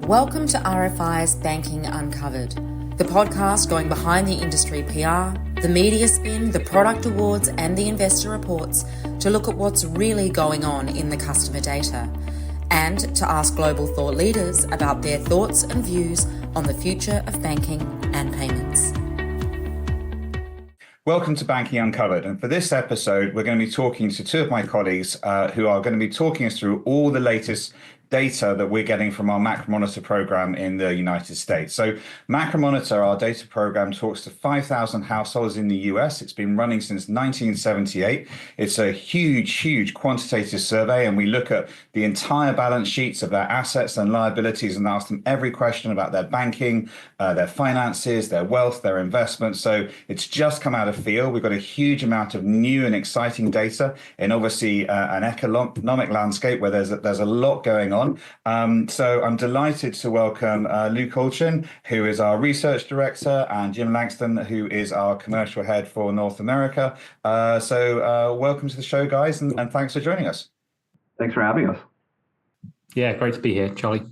Welcome to RFI's Banking Uncovered, the podcast going behind the industry PR, the media spin, the product awards and the investor reports to look at what's really going on in the customer data and to ask global thought leaders about their thoughts and views on the future of banking and payments. Welcome to Banking Uncovered, and for this episode we're going to be talking to two of my colleagues who are going to be talking us through all the latest data that we're getting from our Macromonitor program in the United States. So Macromonitor, our data program, talks to 5,000 households in the US. It's been running since 1978. It's a huge quantitative survey, and we look at the entire balance sheets of their assets and liabilities and ask them every question about their banking, their finances, their wealth, their investments. So it's just come out of field. We've got a huge amount of new and exciting data in obviously an economic landscape where there's a lot going on. So I'm delighted to welcome Luke Allchin, who is our research director, and Jim Langston, who is our commercial head for North America. So welcome to the show, guys, and thanks for joining us. Thanks for having us. Yeah, great to be here, Charlie.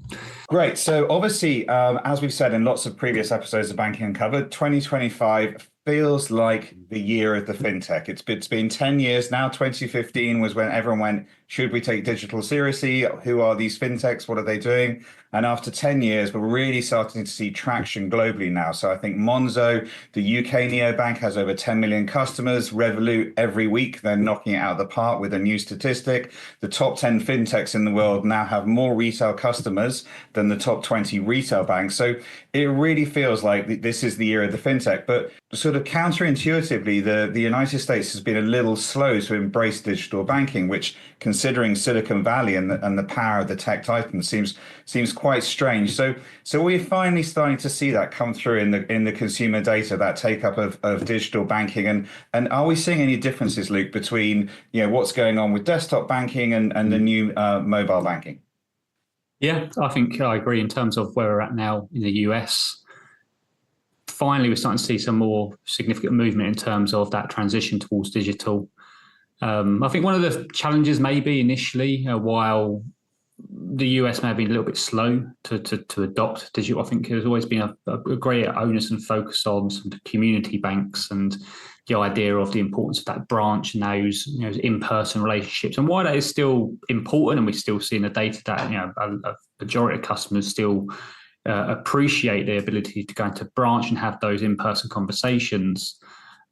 Great. So obviously, as we've said in lots of previous episodes of Banking Uncovered, 2025 feels like the year of the fintech. It's been 10 years now. 2015 was when everyone went, should we take digital seriously? Who are these fintechs? What are they doing? And after 10 years, we're really starting to see traction globally now. So I think Monzo, the UK neobank, has over 10 million customers. Revolut, every week, they're knocking it out of the park with a new statistic. The top 10 fintechs in the world now have more retail customers than the top 20 retail banks. So it really feels like this is the year of the fintech. But sort of counterintuitively, the United States has been a little slow to embrace digital banking, which, considering Silicon Valley and the power of the tech titans, seems quite strange. So we're finally starting to see that come through in the consumer data, that take up of digital banking. And are we seeing any differences, Luke, between what's going on with desktop banking and the new mobile banking? Yeah, I think I agree in terms of where we're at now in the US. Finally, we're starting to see some more significant movement in terms of that transition towards digital. I think one of the challenges maybe initially, while the US may have been a little bit slow to adopt digital, I think there's always been a greater onus and focus on some community banks and the idea of the importance of that branch and those in-person relationships, and why that is still important. And we still see in the data that a majority of customers still appreciate the ability to go into branch and have those in-person conversations.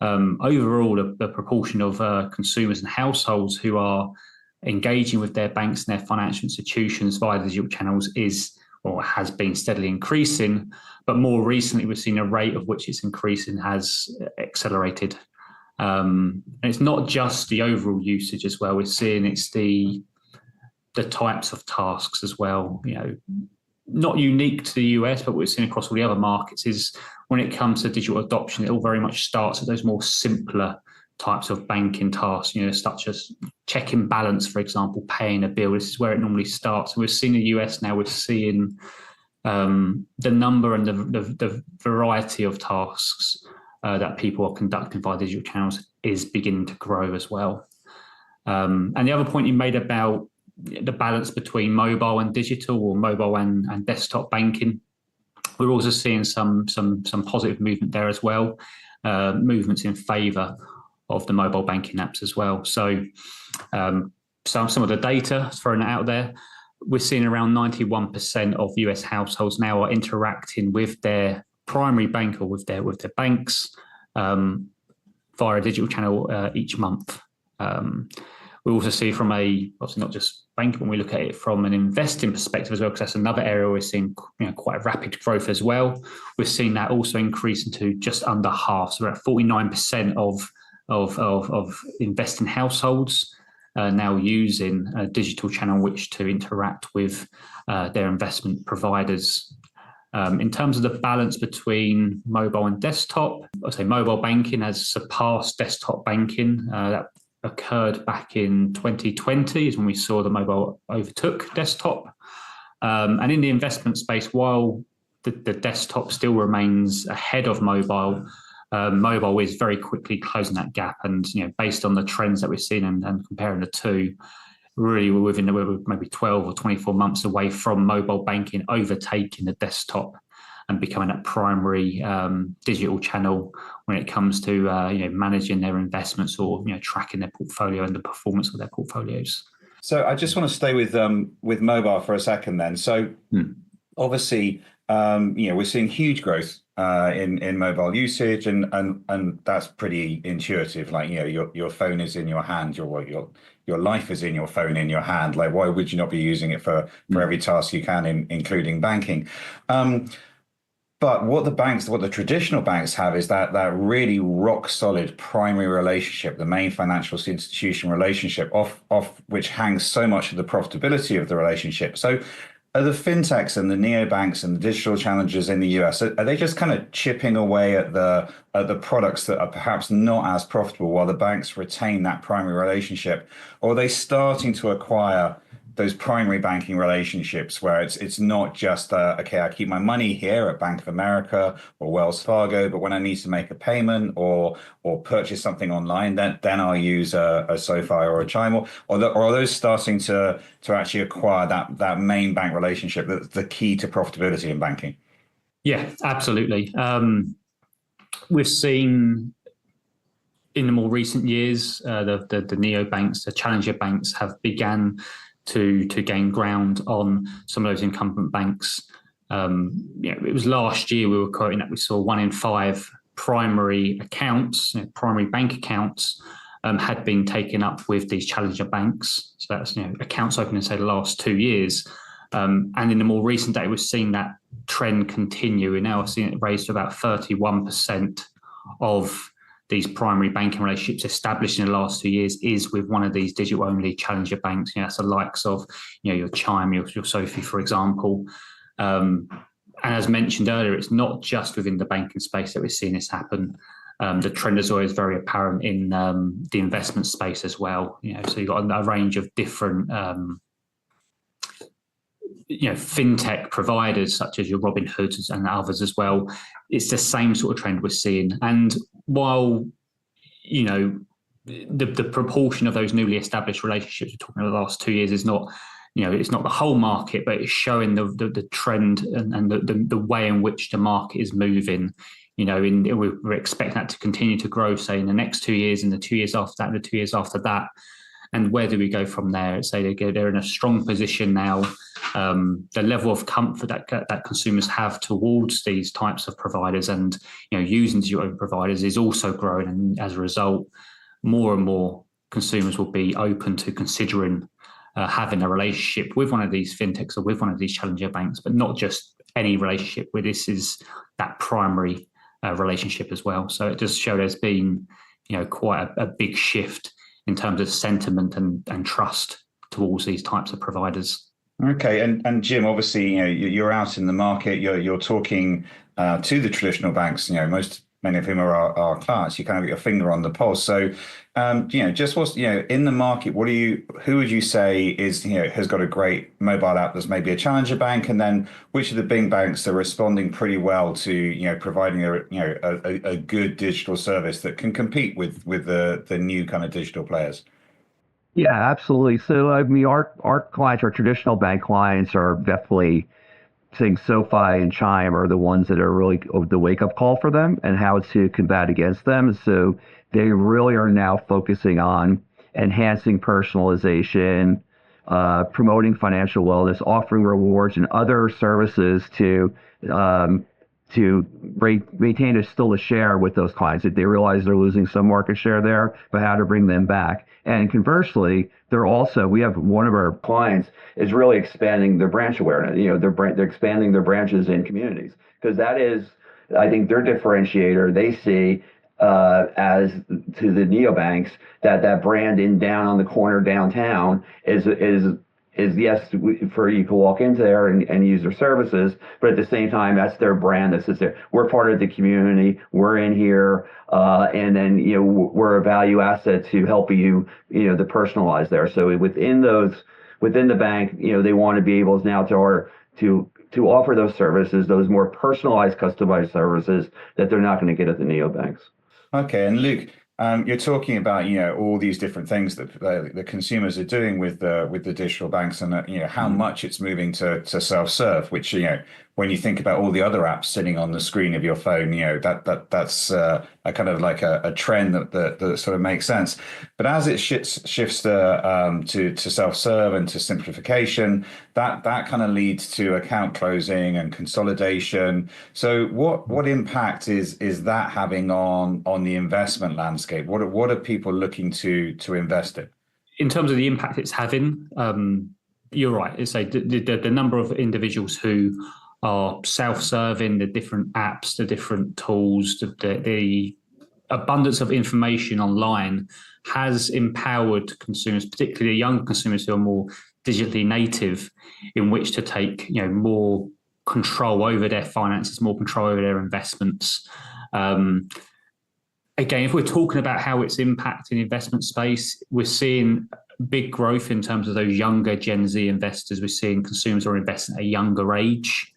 Overall, the proportion of consumers and households who are engaging with their banks and their financial institutions via digital channels is or has been steadily increasing. But more recently, we've seen a rate of which it's increasing has accelerated. And it's not just the overall usage as well. We're seeing it's the types of tasks as well. Not unique to the US, but what we've seen across all the other markets is when it comes to digital adoption, it all very much starts at those more simpler types of banking tasks, such as checking balance, for example, paying a bill. This is where it normally starts. We're seeing the US now, we're seeing the number and the variety of tasks that people are conducting via digital channels is beginning to grow as well. And the other point you made about the balance between mobile and digital, or mobile and desktop banking, we're also seeing some positive movement there as well, movements in favour of the mobile banking apps as well. So some of the data thrown out there, we're seeing around 91% of US households now are interacting with their primary bank or with their banks via a digital channel each month. We also see from obviously not just banking, when we look at it from an investing perspective as well, because that's another area we're seeing quite rapid growth as well. We're seeing that also increase into just under half. So we're at 49% of investing households now using a digital channel which to interact with their investment providers. In terms of the balance between mobile and desktop, I'd say mobile banking has surpassed desktop banking. That occurred back in 2020 is when we saw the mobile overtook desktop. And in the investment space, while the desktop still remains ahead of mobile, mobile is very quickly closing that gap. And based on the trends that we've seen and comparing the two, really we're maybe 12 or 24 months away from mobile banking overtaking the desktop and becoming that primary digital channel when it comes to managing their investments or tracking their portfolio and the performance of their portfolios. So I just want to stay with mobile for a second then. So obviously, we're seeing huge growth in mobile usage, and that's pretty intuitive. Like, your phone is in your hand, your life is in your phone in your hand. Like, why would you not be using it for every task you can, including banking? But what the traditional banks have is that really rock solid primary relationship, the main financial institution relationship, off which hangs so much of the profitability of the relationship. So are the fintechs and the neobanks and the digital challengers in the US, are they just kind of chipping away at the products that are perhaps not as profitable while the banks retain that primary relationship? Or are they starting to acquire those primary banking relationships where it's not just, okay, I keep my money here at Bank of America or Wells Fargo, but when I need to make a payment or purchase something online, then I'll use a SoFi or a Chime, or are those starting to actually acquire that main bank relationship that's the key to profitability in banking? Yeah, absolutely. We've seen in the more recent years, the neobanks, the challenger banks have began to gain ground on some of those incumbent banks. It was last year we were quoting that we saw 1 in 5 primary accounts, primary bank accounts, had been taken up with these challenger banks. So that's accounts open in, say, the last 2 years. And in the more recent data, we're seeing that trend continue. We're now seeing it raised to about 31% of these primary banking relationships established in the last 2 years is with one of these digital-only challenger banks. That's the likes of your Chime, your SoFi, for example. And as mentioned earlier, it's not just within the banking space that we're seeing this happen. The trend is always very apparent in the investment space as well. So you've got a range of different fintech providers such as your Robinhoods and others as well. It's the same sort of trend we're seeing. And while the proportion of those newly established relationships we're talking about the last 2 years is not, it's not the whole market, but it's showing the trend and the way in which the market is moving. We're expecting that to continue to grow, say, in the next 2 years, and the 2 years after that, and the 2 years after that. And where do we go from there? Say they're in a strong position now. The level of comfort that consumers have towards these types of providers and using your own providers is also growing, and as a result, more and more consumers will be open to considering having a relationship with one of these fintechs or with one of these challenger banks, but not just any relationship. Where this is that primary relationship as well. So it does show there's been quite a big shift in terms of sentiment and trust towards these types of providers. Okay, and Jim, obviously, you're out in the market. You're talking to the traditional banks. Many of whom are our clients. You kind of get your finger on the pulse. So, just what's in the market. Who would you say is has got a great mobile app that's maybe a challenger bank, and then which of the big banks are responding pretty well to providing a good digital service that can compete with the new kind of digital players? Yeah, absolutely. So I mean, our clients, our traditional bank clients, are definitely saying SoFi and Chime are the ones that are really the wake-up call for them and how to combat against them. So they really are now focusing on enhancing personalization, promoting financial wellness, offering rewards and other services to maintain still a share with those clients. If they realize they're losing some market share there, but how to bring them back. And conversely, we have one of our clients is really expanding their branch awareness. They're expanding their branches in communities, because that is, I think, their differentiator. They see as to the neobanks that brand down on the corner downtown is yes, for you can walk into there and use their services, but at the same time, that's their brand that sits there. We're part of the community. We're in here, and then we're a value asset to help you the personalize there. So within the bank, they want to be able now to offer those services, those more personalized, customized services that they're not going to get at the neobanks. Okay, and Luke, You're talking about, all these different things that the consumers are doing with the digital banks, and how much it's moving to self-serve, which, when you think about all the other apps sitting on the screen of your phone, that's a kind of like a trend that sort of makes sense. But as it shifts to self-serve and to simplification, that kind of leads to account closing and consolidation. So what impact is that having on the investment landscape? What are people looking to invest in? In terms of the impact it's having, you're right. It's the number of individuals who are self-serving, the different apps, the different tools, the abundance of information online has empowered consumers, particularly young consumers who are more digitally native, in which to take more control over their finances, more control over their investments. Again, if we're talking about how it's impacting the investment space, we're seeing big growth in terms of those younger Gen Z investors. We're seeing consumers are investing at a younger age.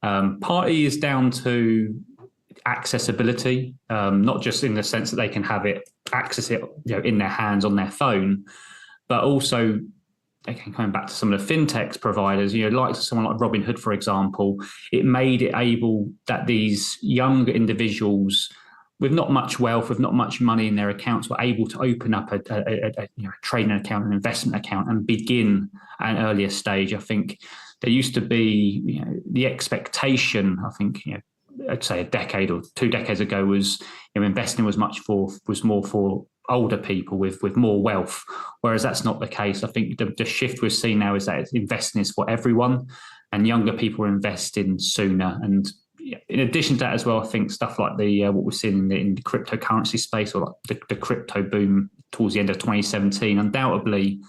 Partly is down to accessibility, not just in the sense that they can access it in their hands on their phone, but also, again, coming back to some of the fintech providers, like someone like Robinhood, for example, it made it able that these younger individuals with not much wealth, with not much money in their accounts, were able to open up a trading account, an investment account, and begin at an earlier stage. I think there used to be, the expectation, I think, I'd say a decade or 2 decades ago was, investing was more for older people with more wealth, whereas that's not the case. I think the shift we're seeing now is that investing is for everyone, and younger people are investing sooner. And in addition to that as well, I think stuff like what we're seeing in the cryptocurrency space, or like the crypto boom towards the end of 2017, undoubtedly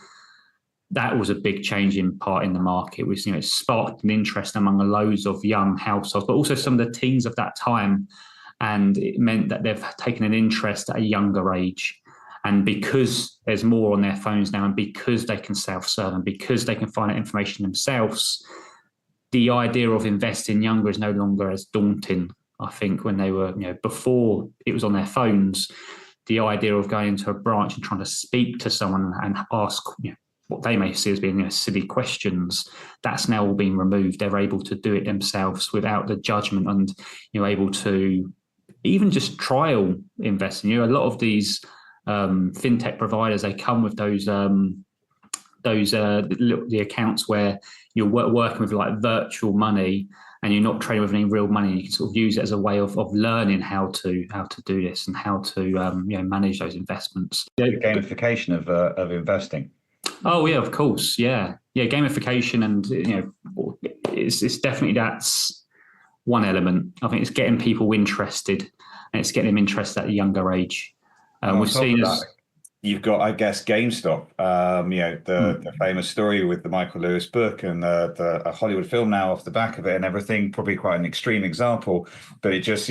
that was a big changing part in the market. It sparked an interest among loads of young households, but also some of the teens of that time. And it meant that they've taken an interest at a younger age. And because there's more on their phones now, and because they can self-serve, and because they can find that information themselves, the idea of investing younger is no longer as daunting. I think when they were, before it was on their phones, the idea of going into a branch and trying to speak to someone and ask, what they may see as being silly questions, that's now all been removed. They're able to do it themselves without the judgment, and able to even just trial investing. A lot of these fintech providers, they come with the accounts where you're working with like virtual money, and you're not trading with any real money. You can sort of use it as a way of learning how to do this and how to manage those investments. The gamification of investing. Oh yeah, of course, yeah. Gamification, and it's definitely, that's one element. I think it's getting people interested, and it's getting them interested at a younger age. We've seen you've got, I guess, GameStop. The famous story with the Michael Lewis book, and a Hollywood film now off the back of it, and everything. Probably quite an extreme example, but it just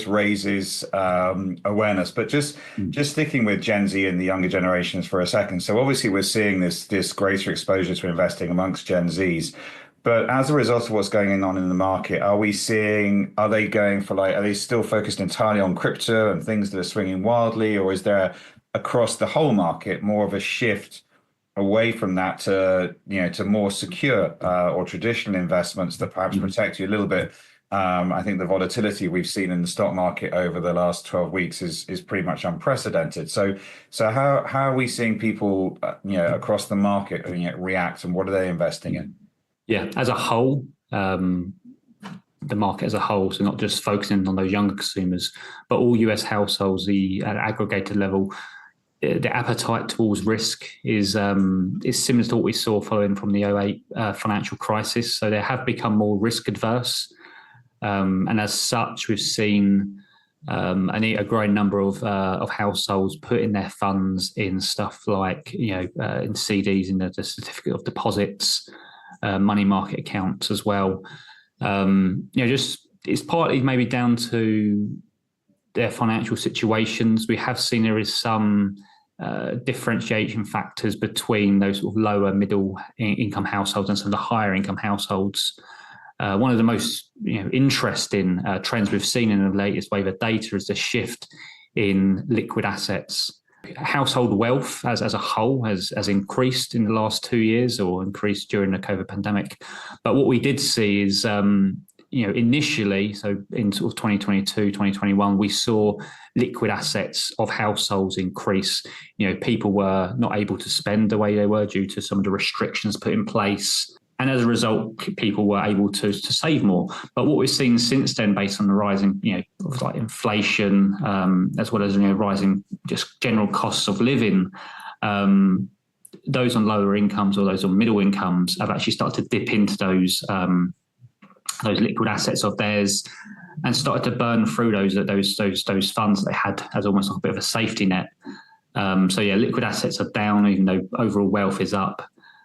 raises awareness. But just sticking with Gen Z and the younger generations for a second. So obviously we're seeing this greater exposure to investing amongst Gen Zs. But as a result of what's going on in the market, are they going for are they still focused entirely on crypto and things that are swinging wildly, or is there across the whole market more of a shift away from that to more secure or traditional investments that perhaps protect you a little bit? I think the volatility we've seen in the stock market over the last 12 weeks is pretty much unprecedented. So how are we seeing people across the market react, and what are they investing in? Yeah, as a whole, the market as a whole, so not just focusing on those younger consumers, but all US households, at aggregated level, the appetite towards risk is similar to what we saw following from the 2008 financial crisis. So they have become more risk adverse. And as such, we've seen a growing number of households putting their funds in stuff like, in CDs, in the certificate of deposits, money market accounts as well. It's partly maybe down to their financial situations. We have seen there is some differentiation factors between those sort of lower middle income households and some of the higher income households. One of the most interesting trends we've seen in the latest wave of data is the shift in liquid assets. Household wealth as a whole has increased in the last 2 years, or increased during the COVID pandemic. But what we did see is, initially, so in sort of 2022, 2021, we saw liquid assets of households increase. People were not able to spend the way they were due to some of the restrictions put in place. And as a result, people were able to save more. But what we've seen since then, based on the rising, like inflation, as well as rising just general costs of living, those on lower incomes or those on middle incomes have actually started to dip into those liquid assets of theirs and started to burn through those funds that they had as almost like a bit of a safety net. Liquid assets are down, even though overall wealth is up.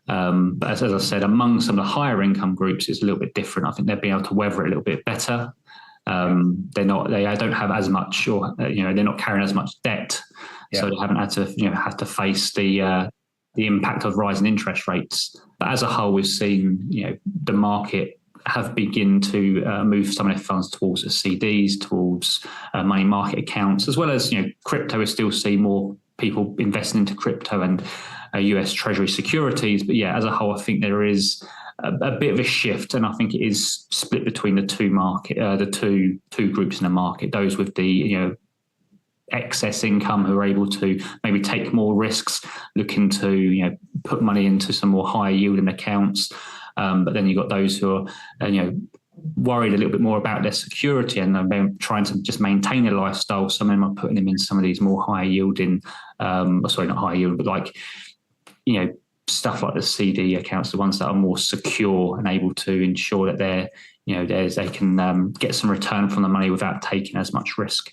But as I said, among some of the higher income groups, it's a little bit different. I think they've been able to weather it a little bit better. They don't have as much, or they're not carrying as much debt, so they haven't had to face the impact of rising interest rates. But as a whole, we've seen the market have begin to move some of their funds towards the CDs, towards money market accounts, as well as crypto. We still see more people investing into crypto and US Treasury securities. But as a whole, I think there is a bit of a shift, and I think it is split between the two groups in the market. Those with the excess income who are able to maybe take more risks, looking to put money into some more higher yielding accounts. But then you've got those who are worried a little bit more about their security and they're trying to just maintain their lifestyle. Some of them are putting them in some of these more higher yielding, not high yield, but like stuff like the CD accounts, the ones that are more secure and able to ensure that they're they can get some return from the money without taking as much risk.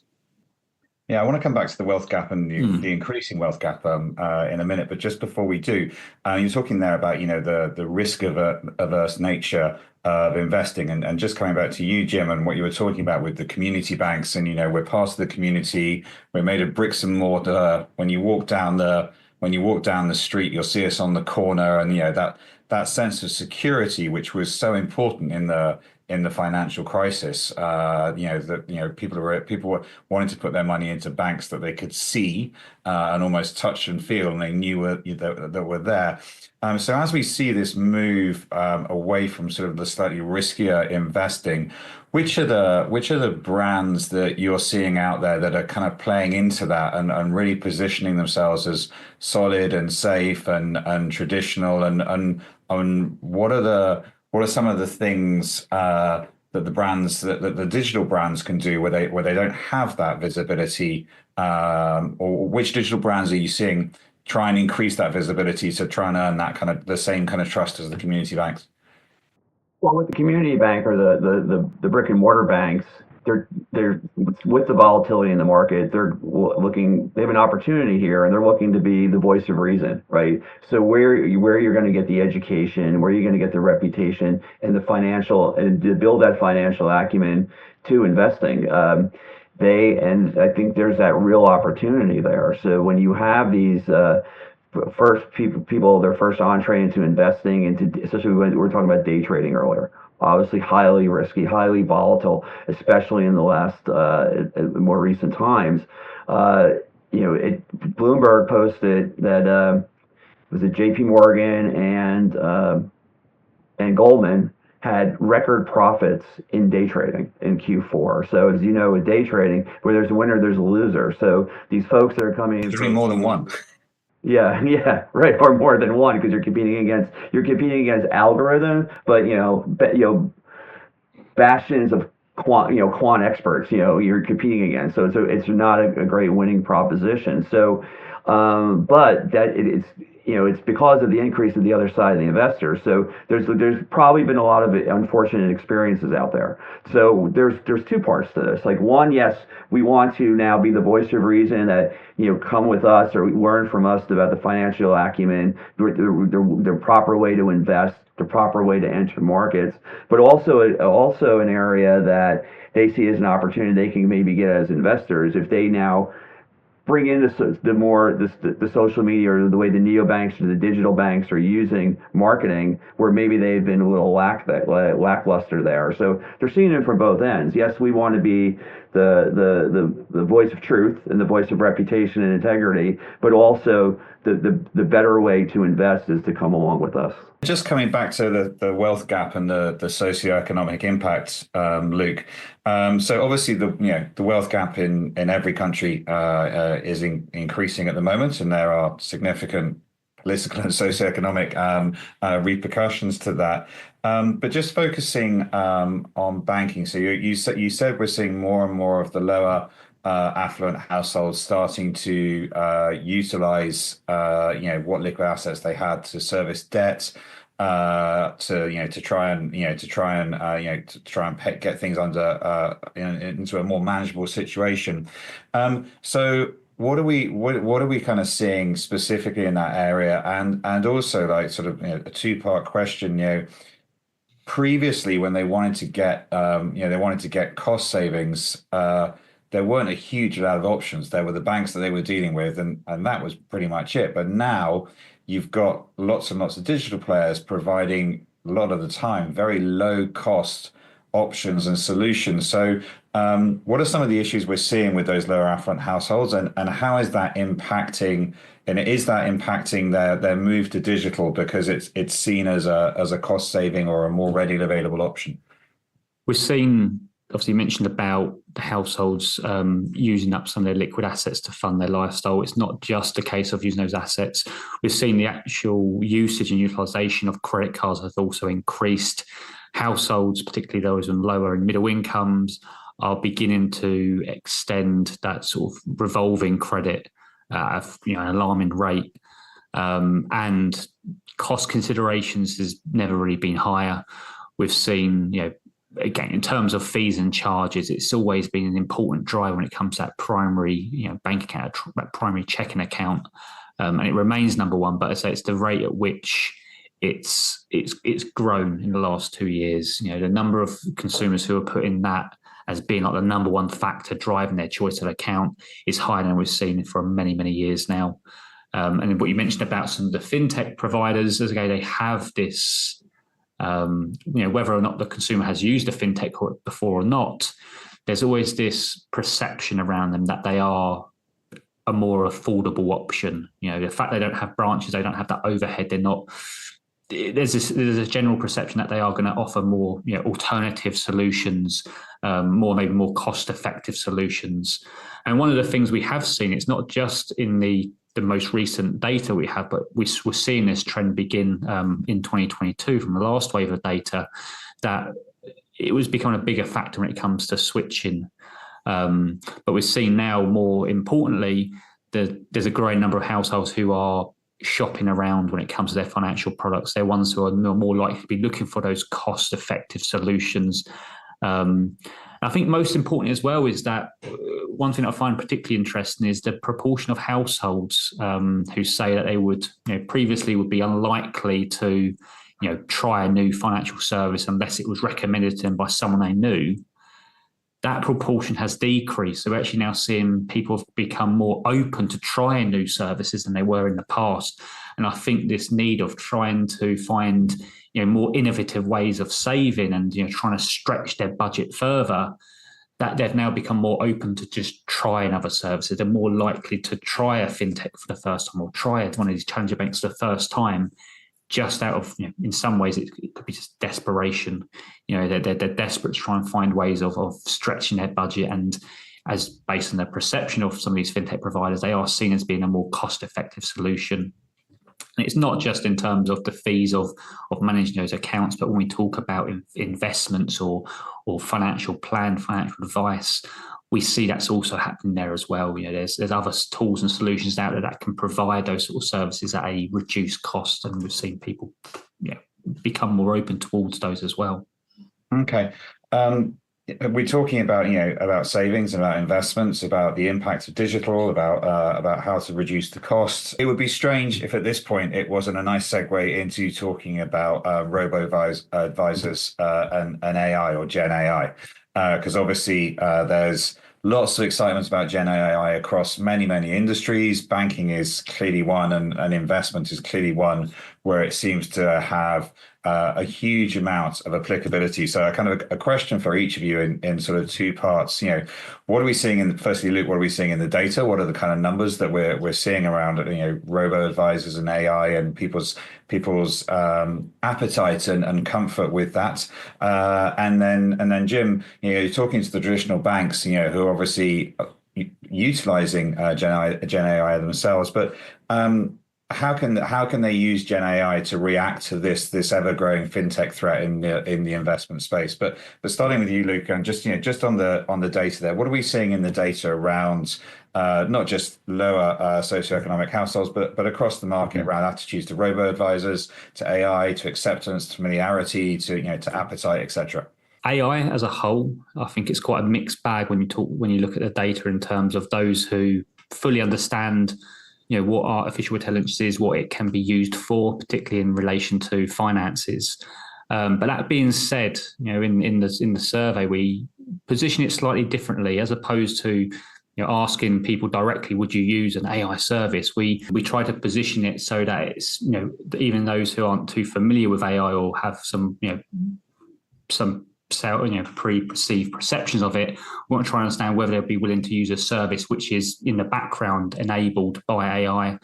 Yeah, I want to come back to the wealth gap and the increasing wealth gap in a minute. But just before we do, you're talking there about the risk averse nature of investing, and just coming back to you, Jim, and what you were talking about with the community banks, and we're part of the community. We're made of bricks and mortar. When you walk down the street, you'll see us on the corner, and that sense of security, which was so important in the financial crisis. People were wanting to put their money into banks that they could see and almost touch and feel, and they knew that were there. So as we see this move away from sort of the slightly riskier investing, which are the brands that you're seeing out there that are kind of playing into that and really positioning themselves as solid and safe and traditional, and what are some of the things that the digital brands can do where they don't have that visibility, or which digital brands are you seeing try and increase that visibility to try and earn that kind of the same kind of trust as the community banks? Well, with the community bank or the brick and mortar banks, they're with the volatility in the market, they have an opportunity here, and they're looking to be the voice of reason, right? So where you're going to get the education, where you're going to get the reputation and the financial, and to build that financial acumen to investing, and I think there's that real opportunity there. So when you have these first people, their first entree into investing, especially when we were talking about day trading earlier, obviously highly risky, highly volatile, especially in the last more recent times. Bloomberg posted that was it J.P. Morgan and Goldman had record profits in day trading in Q4. So as you know, with day trading, where there's a winner, there's a loser. So these folks that are coming in, there's more than one. Yeah, right, or more than one, because you're competing against algorithms, but bastions of quant experts, you're competing against. So it's not a great winning proposition. So, but that it's because of the increase of the other side of the investor. So there's probably been a lot of unfortunate experiences out there. So there's two parts to this. Like, one, yes, we want to now be the voice of reason, that come with us or learn from us about the financial acumen, the proper way to invest, the proper way to enter markets, but also an area that they see as an opportunity they can maybe get as investors if they now bring in the social media or the way the neobanks or the digital banks are using marketing, where maybe they've been a little lackluster there. So they're seeing it from both ends. Yes, we want to be the voice of truth and the voice of reputation and integrity, but also the better way to invest is to come along with us. Just coming back to the wealth gap and the socioeconomic impact, Luke. So obviously the wealth gap in every country is increasing at the moment, and there are significant political and socioeconomic repercussions to that. But just focusing on banking, so you said we're seeing more and more of the lower affluent households starting to utilize what liquid assets they had to service debt, to try and get things into a more manageable situation. So what are we kind of seeing specifically in that area, and also like sort of a two-part question. Previously, when they wanted to get cost savings, there weren't a huge amount of options. There were the banks that they were dealing with, and that was pretty much it. But now you've got lots and lots of digital players providing a lot of the time very low cost options and solutions. So what are some of the issues we're seeing with those lower affluent households, and how is that impacting? And is that impacting their move to digital because it's seen as a cost saving or a more readily available option? We're seeing, obviously, you mentioned about the households using up some of their liquid assets to fund their lifestyle. It's not just a case of using those assets. We've seen the actual usage and utilization of credit cards has also increased. Households, particularly those on lower and middle incomes, are beginning to extend that sort of revolving credit at an alarming rate. And cost considerations has never really been higher. We've seen, again, in terms of fees and charges, it's always been an important driver when it comes to that primary, bank account, that primary checking account, and it remains number one. But I say it's the rate at which it's grown in the last 2 years. The number of consumers who are putting that as being like the number one factor driving their choice of account is higher than we've seen for many, many years now. And what you mentioned about some of the fintech providers, as they have this. Whether or not the consumer has used a fintech before or not, there's always this perception around them that they are a more affordable option. The fact they don't have branches, they don't have that overhead, they're not. There's a general perception that they are going to offer more, alternative solutions, maybe more cost-effective solutions. And one of the things we have seen, it's not just in the most recent data we have, but we're seeing this trend begin in 2022 from the last wave of data, that it was becoming a bigger factor when it comes to switching. But we're seeing now, more importantly, there's a growing number of households who are shopping around when it comes to their financial products. They're ones who are more likely to be looking for those cost-effective solutions. I think most importantly as well is that one thing I find particularly interesting is the proportion of households who say that they would, previously would be unlikely to, try a new financial service unless it was recommended to them by someone they knew. That proportion has decreased. So we're actually now seeing people have become more open to trying new services than they were in the past. And I think this need of trying to find more innovative ways of saving and trying to stretch their budget further, that they've now become more open to just trying other services. They're more likely to try a fintech for the first time or try one of these challenger banks for the first time, just out of, in some ways it could be just desperation. They're desperate to try and find ways of stretching their budget, and as based on their perception of some of these fintech providers, they are seen as being a more cost-effective solution. And it's not just in terms of the fees of managing those accounts, but when we talk about investments or financial advice, we see that's also happening there as well. There's other tools and solutions out there that can provide those sort of services at a reduced cost, and we've seen people become more open towards those as well. Okay. We're talking about savings, about investments, about the impact of digital, about how to reduce the costs. It would be strange if at this point it wasn't a nice segue into talking about robo-advisors and AI or Gen AI, because obviously there's lots of excitement about Gen AI across many, many industries. Banking is clearly one, and investment is clearly one where it seems to have a huge amount of applicability. So, kind of a question for each of you in sort of two parts. What are we seeing firstly, Luke, what are we seeing in the data? What are the kind of numbers that we're seeing around, robo advisors and AI and people's appetite and comfort with that? And then Jim, you're talking to the traditional banks, who are obviously utilizing Gen AI themselves, but how can they use Gen AI to react to this ever growing fintech threat in the investment space? But starting with you, Luke, and just on the data there, what are we seeing in the data around not just lower socioeconomic households, but across the market around attitudes to robo advisors, to AI, to acceptance, to familiarity, to appetite, etc. AI as a whole, I think it's quite a mixed bag when you look at the data in terms of those who fully understand what artificial intelligence is, what it can be used for, particularly in relation to finances. But that being said, in the survey, we position it slightly differently as opposed to asking people directly, would you use an AI service? We try to position it so that it's even those who aren't too familiar with AI or have some pre-perceived perceptions of it, we want to try and understand whether they'll be willing to use a service which is in the background enabled by AI.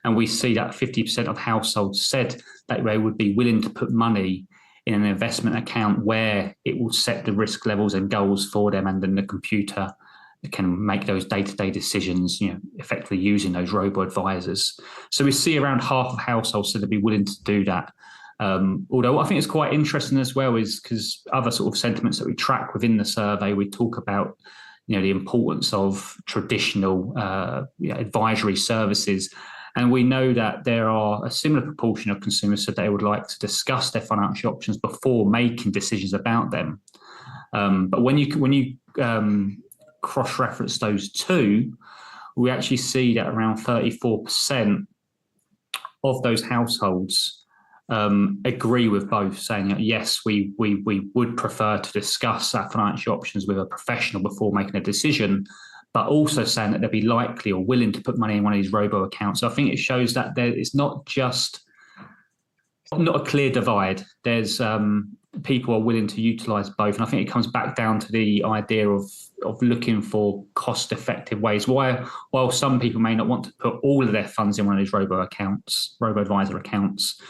And we see that 50% of households said that they would be willing to put money in an investment account where it will set the risk levels and goals for them, and then the computer can make those day-to-day decisions, effectively using those robo-advisors. So we see around half of households said they'd be willing to do that. Although I think it's quite interesting as well is because other sort of sentiments that we track within the survey, we talk about the importance of traditional advisory services, and we know that there are a similar proportion of consumers that they would like to discuss their financial options before making decisions about them. But when you cross-reference those two, we actually see that around 34% of those households agree with both, saying that yes, we would prefer to discuss our financial options with a professional before making a decision, but also saying that they'd be likely or willing to put money in one of these robo accounts. So I think it shows that it's not a clear divide. There's people are willing to utilize both, and I think it comes back down to the idea of looking for cost-effective ways. While some people may not want to put all of their funds in one of these robo-advisor accounts,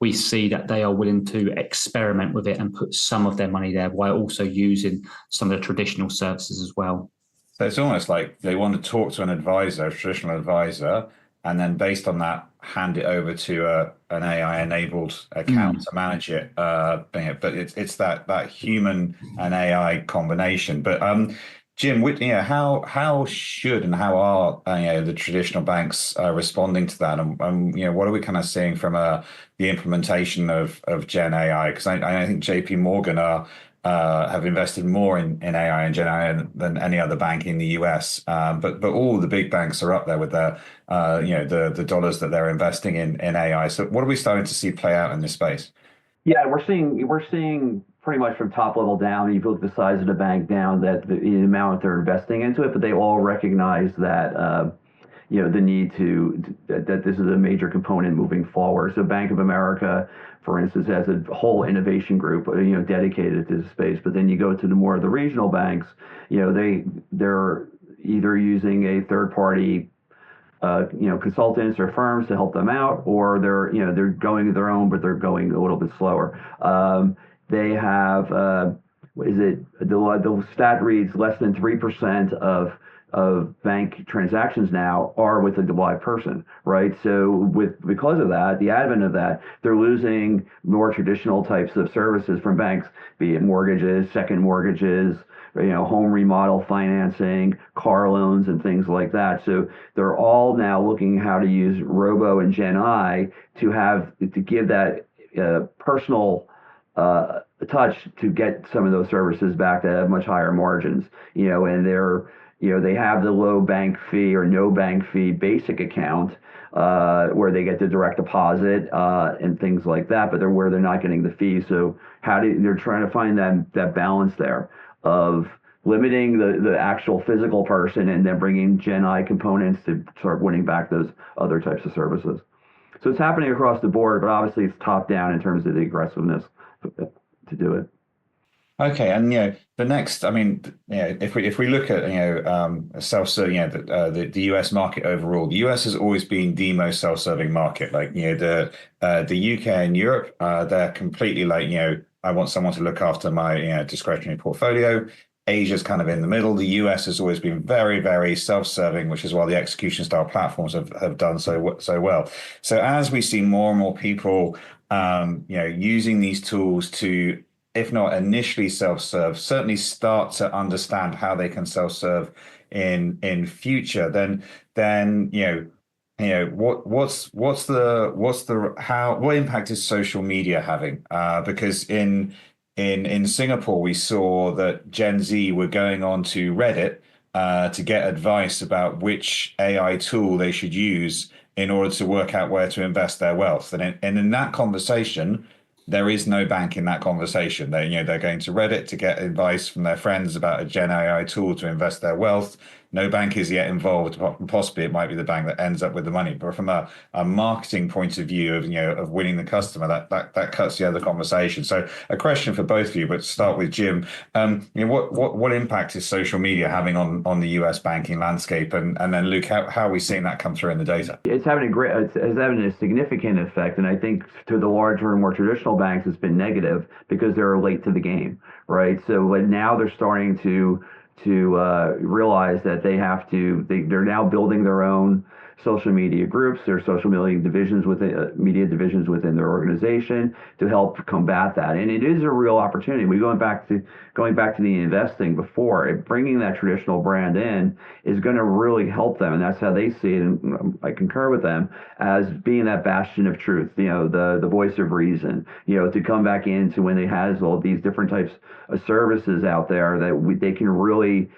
we see that they are willing to experiment with it and put some of their money there while also using some of the traditional services as well. So it's almost like they want to talk to an advisor, a traditional advisor, and then based on that, hand it over to an AI-enabled account to manage it. But it's that human and AI combination. But Jim, how should and how are the traditional banks responding to that, and what are we kind of seeing from the implementation of Gen AI? Because I think J.P. Morgan have invested more in AI and Gen AI than any other bank in the US, but all the big banks are up there with their the dollars that they're investing in AI. So what are we starting to see play out in this space? Yeah, we're seeing pretty much from top level down. You look at the size of the bank down, that the amount they're investing into it, but they all recognize that the need that this is a major component moving forward. So Bank of America, for instance, has a whole innovation group dedicated to this space. But then you go to the more of the regional banks, they're either using a third party consultants or firms to help them out, or they're going their own, but they're going a little bit slower. They have the stat reads less than 3% of bank transactions now are with a live person, right? So because of that, the advent of that, they're losing more traditional types of services from banks, be it mortgages, second mortgages, home remodel financing, car loans, and things like that. So they're all now looking how to use Robo and Gen I to give that personal touch to get some of those services back to much higher margins. And they have the low bank fee or no bank fee basic account where they get the direct deposit and things like that, but they're not getting the fee. So they're trying to find that balance there of limiting the actual physical person and then bringing Gen I components to start winning back those other types of services. So it's happening across the board, but obviously it's top down in terms of the aggressiveness to do it. Okay, and the next, I mean, if we look at self-serving, the US market overall, the US has always been the most self-serving market. Like the UK and Europe, they're completely like I want someone to look after my discretionary portfolio. Asia's kind of in the middle. The US has always been very, very self-serving, which is why the execution style platforms have done so well. So as we see more and more people, using these tools to, if not initially self-serve, certainly start to understand how they can self-serve in future, then what impact is social media having? Because in Singapore, we saw that Gen Z were going on to Reddit to get advice about which AI tool they should use in order to work out where to invest their wealth. And in that conversation, there is no bank in that conversation. They're going to Reddit to get advice from their friends about a Gen AI tool to invest their wealth. No bank is yet involved. Possibly it might be the bank that ends up with the money. But from a marketing point of view of winning the customer, that cuts the other conversation. So a question for both of you, but to start with Jim, what impact is social media having on the US banking landscape? And then Luke, how are we seeing that come through in the data? It's having a significant effect, and I think to the larger and more traditional banks, it's been negative because they're late to the game, right? So now they're starting to realize that they're now building their own social media groups, their social media divisions within their organization to help combat that. And it is a real opportunity. Going back to the investing before, bringing that traditional brand in is going to really help them, and that's how they see it. And I concur with them as being that bastion of truth, the voice of reason, to come back into when they has all these different types of services out there that they can really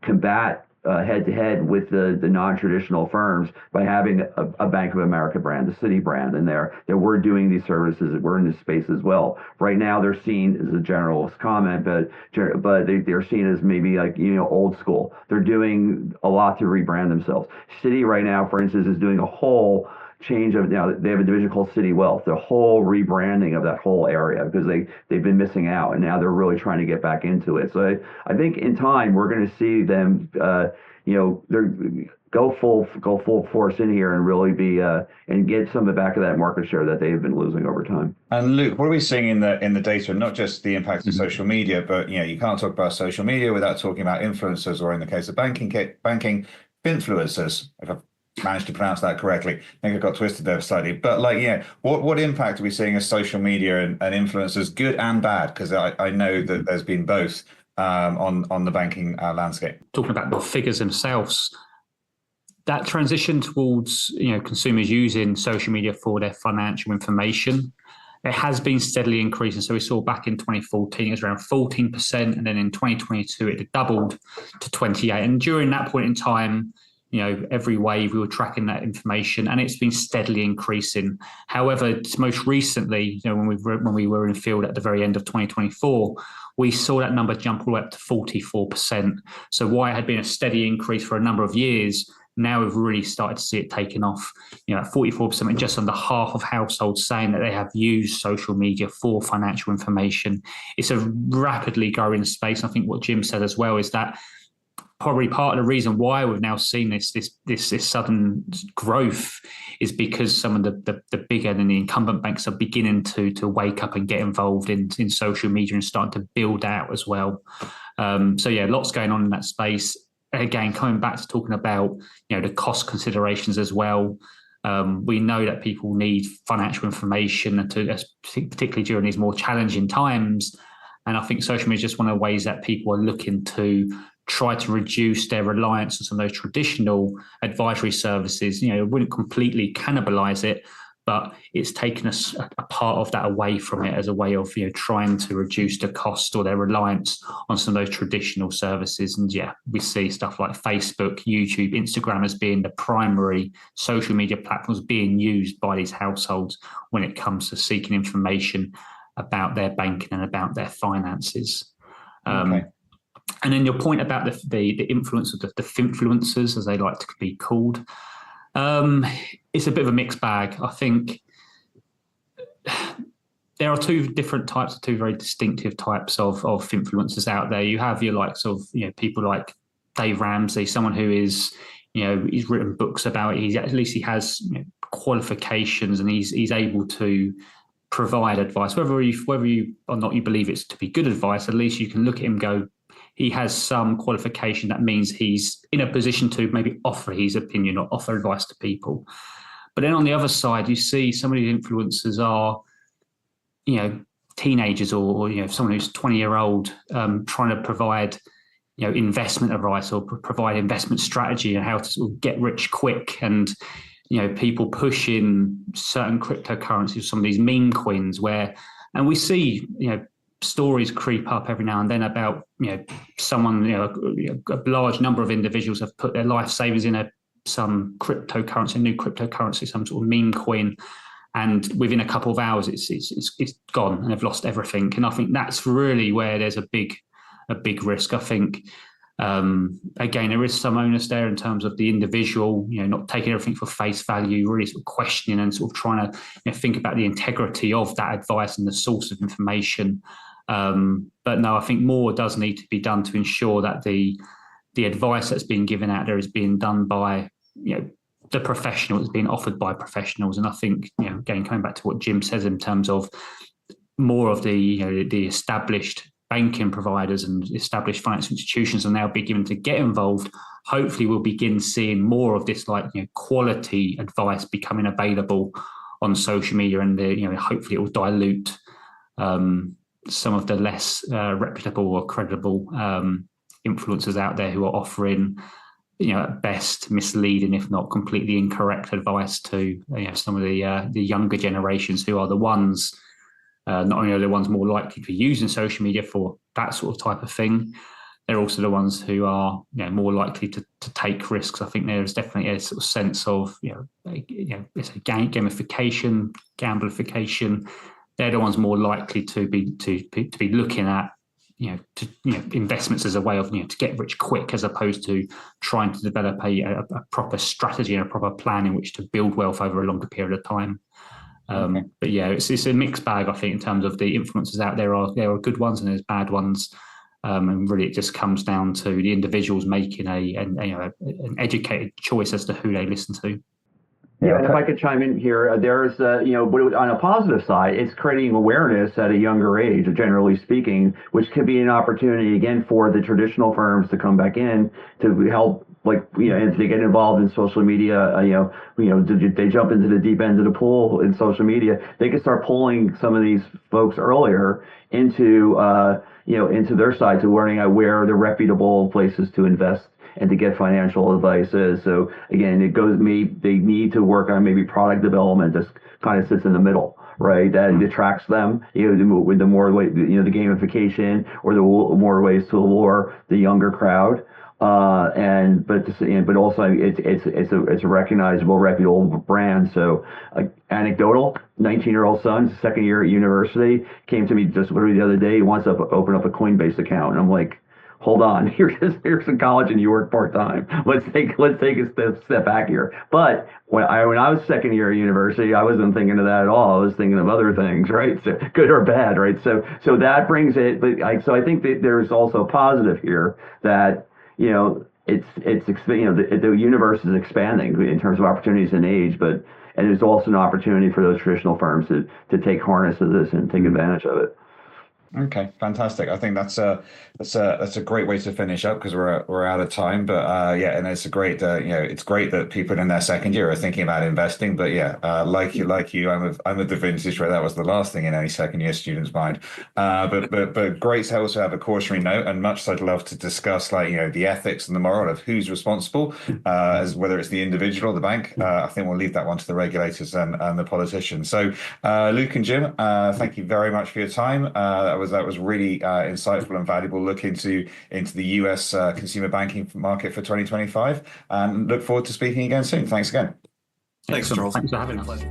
combat head-to-head with the non-traditional firms by having a Bank of America brand, the Citi brand in there, that we're doing these services, that we're in this space as well. Right now, they're seen as a generalist comment, but they're seen as maybe like, old school. They're doing a lot to rebrand themselves. Citi right now, for instance, is doing a whole change of, now they have a division called Citi Wealth, the whole rebranding of that whole area because they've been missing out, and now they're really trying to get back into it. So I think in time we're going to see them go full force in here and really be and get some of the back of that market share that they've been losing over time. And Luke, what are we seeing in the data, and not just the impact of social media, but you can't talk about social media without talking about influencers, or in the case of banking influencers, if I've managed to pronounce that correctly. I think I got twisted there slightly. But what impact are we seeing as social media and influencers, good and bad? Because I know that there's been both on the banking landscape. Talking about the figures themselves, that transition towards consumers using social media for their financial information, it has been steadily increasing. So we saw back in 2014 it was around 14%, and then in 2022 it doubled to 28%. And during that point in time, every wave we were tracking that information, and it's been steadily increasing. However, most recently, when we were in field at the very end of 2024, we saw that number jump all the way up to 44%. So while it had been a steady increase for a number of years, now we've really started to see it taking off. At 44%, and just under half of households saying that they have used social media for financial information. It's a rapidly growing space. I think what Jim said as well is that probably part of the reason why we've now seen this sudden growth is because some of the bigger and the incumbent banks are beginning to wake up and get involved in social media and starting to build out as well. Lots going on in that space. Again, coming back to talking about the cost considerations as well. We know that people need financial information, particularly during these more challenging times. And I think social media is just one of the ways that people are looking to try to reduce their reliance on some of those traditional advisory services. It wouldn't completely cannibalize it, but it's taken us a part of that away from it as a way of trying to reduce the cost or their reliance on some of those traditional services. And we see stuff like Facebook, YouTube, Instagram as being the primary social media platforms being used by these households when it comes to seeking information about their banking and about their finances. Okay. And then your point about the influence of the finfluencers, as they like to be called, it's a bit of a mixed bag. I think there are two different types, two very distinctive types of influencers out there. You have your likes of, people like Dave Ramsey, someone who is, he's written books about it. At least he has qualifications, and he's able to provide advice. Whether you or not you believe it's to be good advice, at least you can look at him and go, he has some qualification that means he's in a position to maybe offer his opinion or offer advice to people. But then on the other side, you see some of these influencers are, teenagers or someone who's 20-year-old trying to provide, investment advice or provide investment strategy and how to sort of get rich quick. And, people push in certain cryptocurrencies, some of these meme coins and we see, stories creep up every now and then about, someone, a large number of individuals have put their life savings in some cryptocurrency, new cryptocurrency, some sort of meme coin. And within a couple of hours, it's gone and they've lost everything. And I think that's really where there's a big risk. I think, again, there is some onus there in terms of the individual, not taking everything for face value, really sort of questioning and sort of trying to think about the integrity of that advice and the source of information. But no, I think more does need to be done to ensure that the advice that's being given out there is being done by, the professional, it's being offered by professionals. And I think, again, coming back to what Jim says in terms of more of the established banking providers and established financial institutions are now beginning to get involved. Hopefully we'll begin seeing more of this quality advice becoming available on social media, and hopefully it will dilute some of the less reputable or credible influencers out there who are offering at best misleading, if not completely incorrect advice to some of the younger generations, who are the ones, not only are the ones more likely to be using social media for that sort of type of thing, they're also the ones who are more likely to take risks. I think there's definitely a sort of sense of it's a gamification, gamblification. They're the ones more likely to be looking at investments as a way of to get rich quick, as opposed to trying to develop a proper strategy and a proper plan in which to build wealth over a longer period of time. Okay. But yeah, it's a mixed bag, I think, in terms of the influencers out there. There are good ones and there's bad ones, and really it just comes down to the individuals making an educated choice as to who they listen to. Yeah, and if I could chime in here, there's, on a positive side, it's creating awareness at a younger age, generally speaking, which could be an opportunity, again, for the traditional firms to come back in to help, as they get involved in social media, they jump into the deep end of the pool in social media, they can start pulling some of these folks earlier into their side, to learning out where the reputable places to invest and to get financial advice is. So again, they need to work on maybe product development that kind of sits in the middle, right? That attracts them, with the more way, the gamification or the more ways to allure the younger crowd. But also it's a recognizable, reputable brand. So anecdotal, 19-year-old son, second year at university, came to me just literally the other day. He wants to open up a Coinbase account, and I'm like, hold on, you're in college and you work part-time. Let's take a step back here. But when I was second year at university, I wasn't thinking of that at all. I was thinking of other things, right? So good or bad, right? So that brings it. But I think that there's also a positive here that the universe is expanding in terms of opportunities and age, and there's also an opportunity for those traditional firms to take harness of this and take advantage of it. Okay, fantastic. I think that's a great way to finish up, because we're out of time. But and it's a great it's great that people in their second year are thinking about investing. But like you, I'm of the vintage where that was the last thing in any second year student's mind. But great to also have a cautionary note, and much I'd love to discuss the ethics and the moral of who's responsible, as whether it's the individual or the bank. I think we'll leave that one to the regulators and the politicians. So Luke and Jim, thank you very much for your time. That was really insightful and valuable look into the US consumer banking market for 2025, and look forward to speaking again soon. Thanks again. Thanks, Charles. Thanks for having us.